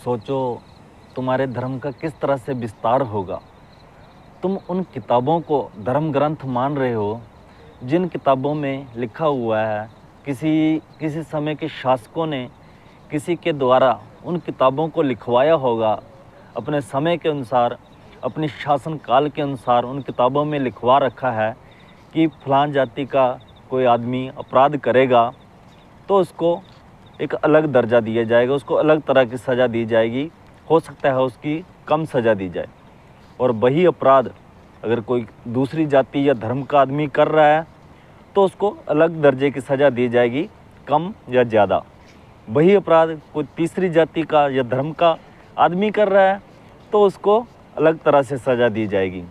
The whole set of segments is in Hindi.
सोचो तुम्हारे धर्म का किस तरह से विस्तार होगा। तुम उन किताबों को धर्म ग्रंथ मान रहे हो जिन किताबों में लिखा हुआ है किसी किसी समय के शासकों ने किसी के द्वारा उन किताबों को लिखवाया होगा। अपने समय के अनुसार, अपने शासन काल के अनुसार उन किताबों में लिखवा रखा है कि फलां जाति का कोई आदमी अपराध करेगा तो उसको एक अलग दर्जा दिया जाएगा, उसको अलग तरह की सज़ा दी जाएगी। हो सकता है उसकी कम सज़ा दी जाए। और वही अपराध अगर कोई दूसरी जाति या धर्म का आदमी कर रहा है तो उसको अलग दर्जे की सज़ा दी जाएगी, कम या ज़्यादा। वही अपराध कोई तीसरी जाति का या धर्म का आदमी कर रहा है तो उसको अलग तरह से सज़ा दी जाएगी।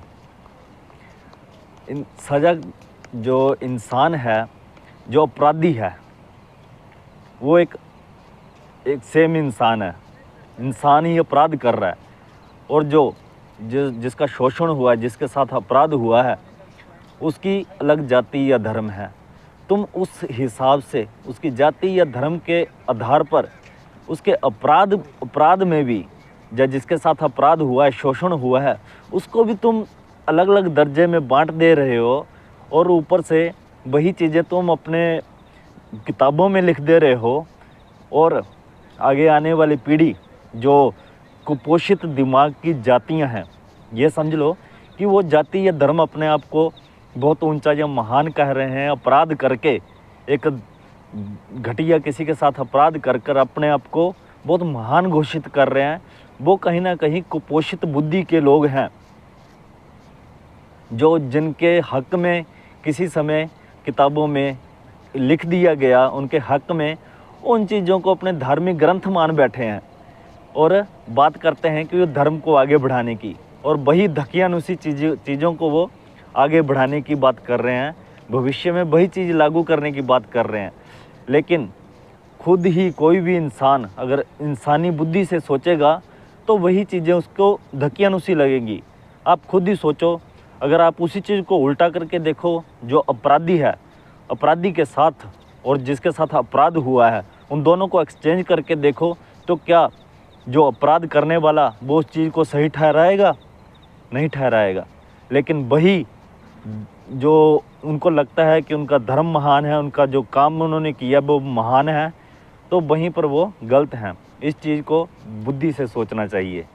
सज़ा जो इंसान है, जो अपराधी है, वो एक सेम इंसान है। इंसान ही अपराध कर रहा है और जिसका शोषण हुआ है, जिसके साथ अपराध हुआ है, उसकी अलग जाति या धर्म है। तुम उस हिसाब से उसकी जाति या धर्म के आधार पर उसके अपराध में भी जिसके साथ अपराध हुआ है, शोषण हुआ है, उसको भी तुम अलग अलग दर्जे में बांट दे रहे हो। और ऊपर से वही चीज़ें तुम अपने किताबों में लिख दे रहे हो। और आगे आने वाली पीढ़ी जो कुपोषित दिमाग की जातियां हैं, ये समझ लो कि वो जाति या धर्म अपने आप को बहुत ऊंचा या महान कह रहे हैं। अपराध करके, एक घटिया किसी के साथ अपराध कर अपने आप को बहुत महान घोषित कर रहे हैं। वो कहीं ना कहीं कुपोषित बुद्धि के लोग हैं, जो जिनके हक में किसी समय किताबों में लिख दिया गया, उनके हक में उन चीज़ों को अपने धार्मिक ग्रंथ मान बैठे हैं और बात करते हैं कि वो धर्म को आगे बढ़ाने की, और वही धकियानुसी चीज़ों को वो आगे बढ़ाने की बात कर रहे हैं। भविष्य में वही चीज़ लागू करने की बात कर रहे हैं। लेकिन खुद ही कोई भी इंसान अगर इंसानी बुद्धि से सोचेगा तो वही चीज़ें उसको धकियानुसी लगेंगी। आप खुद ही सोचो, अगर आप उसी चीज़ को उल्टा करके देखो, जो अपराधी है, अपराधी के साथ और जिसके साथ अपराध हुआ है, उन दोनों को एक्सचेंज करके देखो, तो क्या जो अपराध करने वाला वो उस चीज़ को सही ठहराएगा? नहीं ठहराएगा। लेकिन वही जो उनको लगता है कि उनका धर्म महान है, उनका जो काम उन्होंने किया वो महान है, तो वहीं पर वो गलत हैं। इस चीज़ को बुद्धि से सोचना चाहिए।